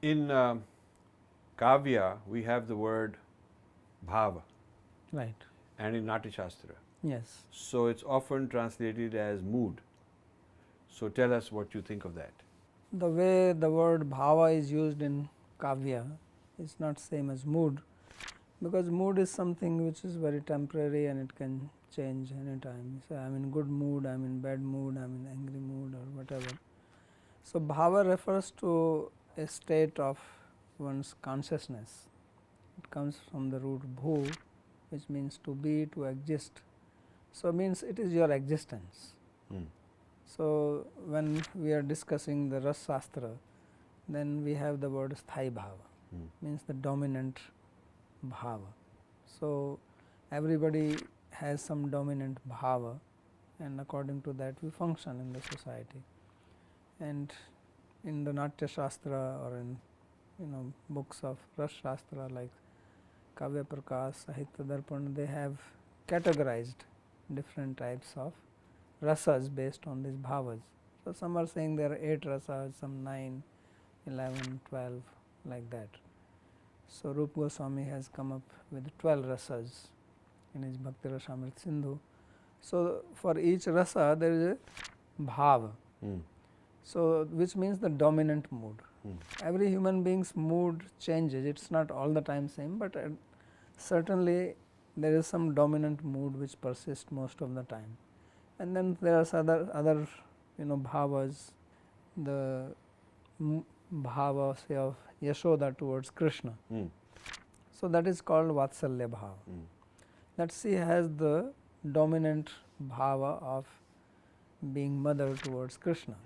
In Kavya, we have the word Bhava. Right. And in Natya Shastra. Yes. So it's often translated as mood. So tell us what you think of that. The way the word bhava is used in kavya is not same as mood, because mood is something which is very temporary and it can change anytime. So I am in good mood, I am in bad mood, I am in angry mood or whatever. So bhava refers to a state of one's consciousness. It comes from the root bhu, which means to be, to exist. So means it is your existence. So when we are discussing the Ras Shastra, then we have the word sthai bhava, means the dominant bhava. So everybody has some dominant bhava, and according to that we function in the society. And in the Natya Shastra or in books of Ras Shastra like Kavya Prakash, Sahitya Darpan, they have categorized different types of rasas based on these bhavas. So some are saying there are 8 rasas, some 9, 11, 12, like that. So Rupa Goswami has come up with 12 rasas in his Bhakti Rasamrit Sindhu. So for each rasa there is a bhava, so which means the dominant mood. Every human being's mood changes, it is not all the time same, but certainly there is some dominant mood which persists most of the time. And then there are other bhavas, the bhava say of Yashoda towards Krishna. So that is called Vatsalya bhava. That she has the dominant bhava of being mother towards Krishna.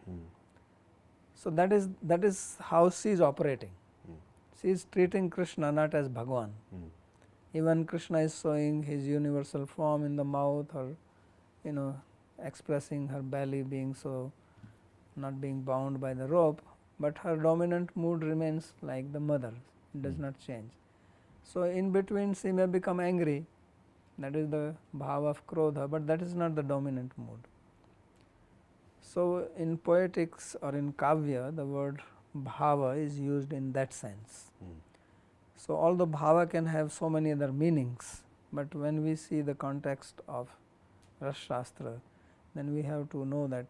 So that is how she is operating. She is treating Krishna not as Bhagwan. Even Krishna is showing his universal form in the mouth, or expressing her belly being so, not being bound by the rope, but her dominant mood remains like the mother, it does not change. So in between she may become angry, that is the bhava of krodha, but that is not the dominant mood. So in poetics or in kavya, the word bhava is used in that sense. So although bhava can have so many other meanings, but when we see the context of Ras Shastra, then we have to know that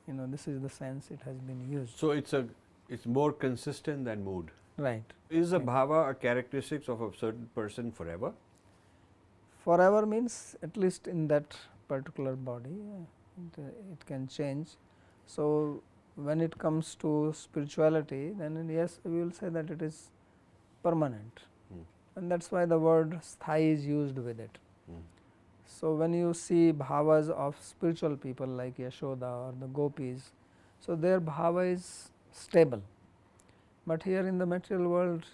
this is the sense it has been used. So it's more consistent than mood. Right. Is a bhava a characteristic of a certain person forever? Forever means at least in that particular body, it can change. So when it comes to spirituality, then yes, we will say that it is permanent, and that is why the word sthai is used with it. So when you see bhavas of spiritual people like Yashoda or the gopis, so their bhava is stable. But here in the material world,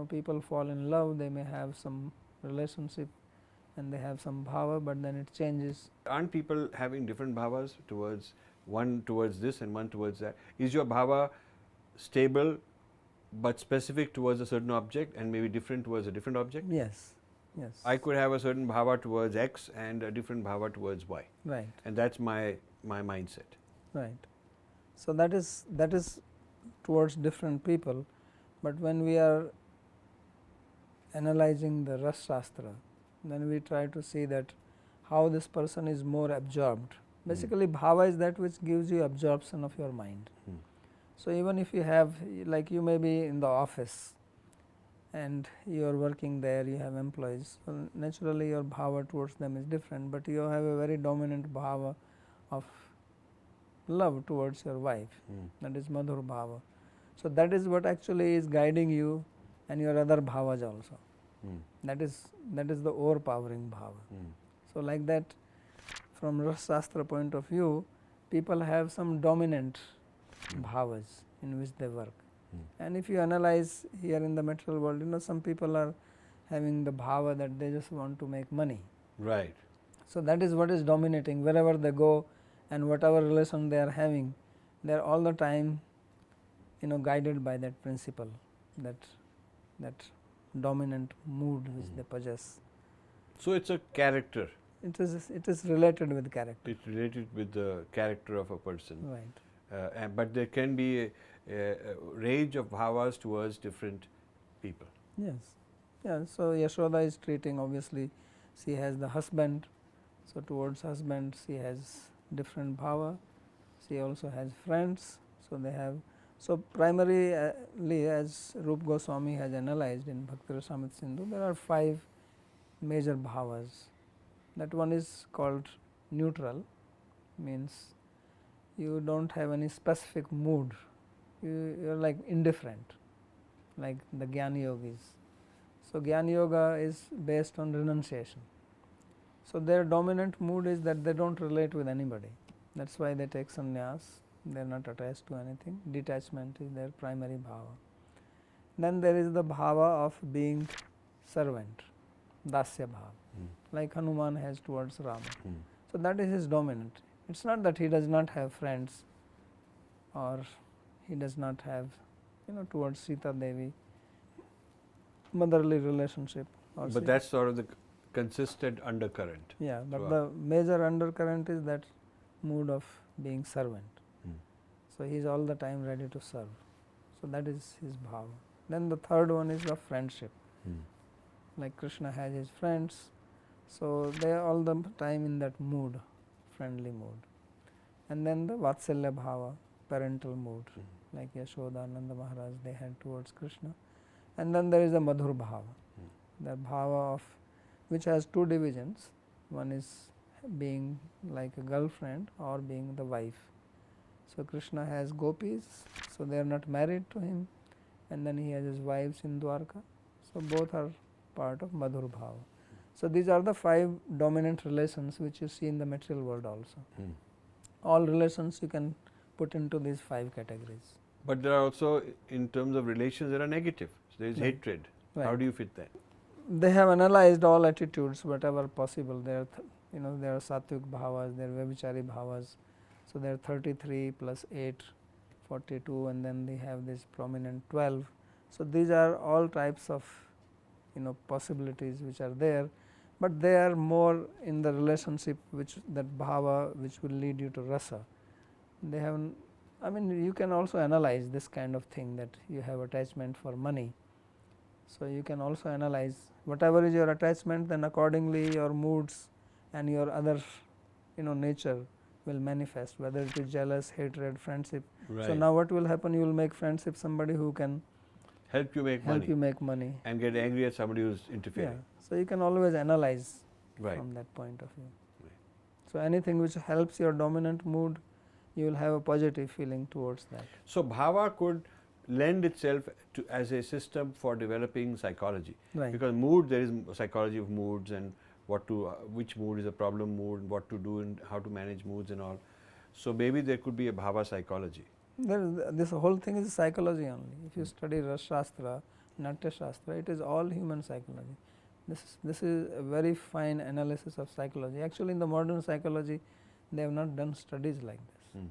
people fall in love, they may have some relationship and they have some bhava, but then it changes. Aren't people having different bhavas, towards one towards this and one towards that? Is your bhava stable but specific towards a certain object and maybe different towards a different object? Yes. Yes. I could have a certain bhava towards X and a different bhava towards Y. Right. And that's my mindset. Right. So that is towards different people, but when we are analyzing the Ras Shastra, then we try to see that how this person is more absorbed. Basically bhava is that which gives you absorption of your mind. So even if you have, like you may be in the office and you are working there, you have employees, so naturally your bhava towards them is different, but you have a very dominant bhava of love towards your wife, that is madhur bhava. So that is what actually is guiding you and your other bhavas also. That is the overpowering bhava. So like that, from Ras Shastra point of view, people have some dominant bhavas in which they work. And if you analyze here in the material world, some people are having the bhava that they just want to make money. Right. So that is what is dominating wherever they go, and whatever relation they are having, they are all the time guided by that principle, that dominant mood which they possess. So it's a character. It is related with character. It's related with the character of a person. Right. But there can be range of bhavas towards different people. Yes. Yeah, so Yashoda is treating, obviously she has the husband, so towards husband she has different bhava. She also has friends, so they have, so primarily as Rup Goswami has analyzed in Bhakti Rasamrita Sindhu, there are 5 major bhavas. That one is called neutral, means you do not have any specific mood, you are like indifferent, like the Jnana Yogis. So, Jnana Yoga is based on renunciation. So, their dominant mood is that they do not relate with anybody, that is why they take sannyas, they are not attached to anything, detachment is their primary bhava. Then there is the bhava of being servant, dasya bhava, like Hanuman has towards Rama. So, that is his dominant. It is not that he does not have friends or he does not have, towards Sita Devi, motherly relationship. But that is sort of the consistent undercurrent. Yeah, but the major undercurrent is that mood of being servant. So, he is all the time ready to serve. So, that is his bhava. Then the third one is of friendship, like Krishna has his friends. So, they are all the time in that mood, friendly mood. And then the Vatsalya bhava, parental mood, like Yashoda, Nanda Maharaj they had towards Krishna. And then there is the Madhur bhava, the bhava of which has 2 divisions. One is being like a girlfriend or being the wife. So, Krishna has gopis, so they are not married to him, and then he has his wives in Dwarka. So, both are part of Madhur bhava. So, these are the 5 dominant relations which you see in the material world also. All relations you can put into these 5 categories. But there are also, in terms of relations, there are negative. So, there is hatred. How do you fit that? They have analyzed all attitudes, whatever possible. There are, there are sattvic bhavas, there are vyabhichari bhavas. So, there are 33 plus 8, 42, and then they have this prominent 12. So, these are all types of, possibilities which are there, but they are more in the relationship which that bhava which will lead you to rasa. They have, you can also analyze this kind of thing, that you have attachment for money. So, you can also analyze whatever is your attachment, then accordingly your moods and your other nature will manifest, whether it is jealous, hatred, friendship. So, now what will happen, you will make friendship somebody who can help you make money and get angry at somebody who is interfering. Yeah. So, you can always analyze from that point of view. So, anything which helps your dominant mood, you will have a positive feeling towards that. So, bhava could lend itself to as a system for developing psychology, because mood, there is psychology of moods and what to which mood is a problem mood, what to do and how to manage moods and all. So, maybe there could be a bhava psychology. This whole thing is psychology only. If you study Ras Shastra, Natya Shastra, it is all human psychology. This is a very fine analysis of psychology. Actually, in the modern psychology, they have not done studies like this.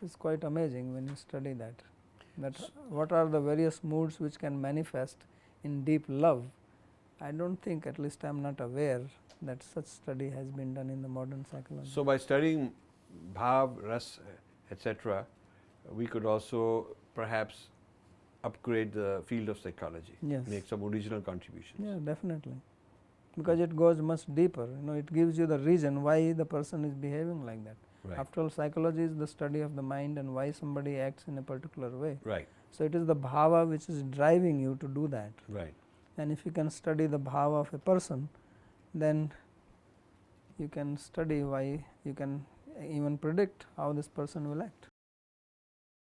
It is quite amazing when you study that what are the various moods which can manifest in deep love. I do not think, at least I am not aware, that such study has been done in the modern psychology. So, by studying bhav, ras, etc., we could also perhaps upgrade the field of psychology, make some original contributions. Yeah, definitely, because it goes much deeper. It gives you the reason why the person is behaving like that. After all, psychology is the study of the mind and why somebody acts in a particular way. So, it is the bhava which is driving you to do that. And if you can study the bhava of a person, then you can study why, you can even predict how this person will act.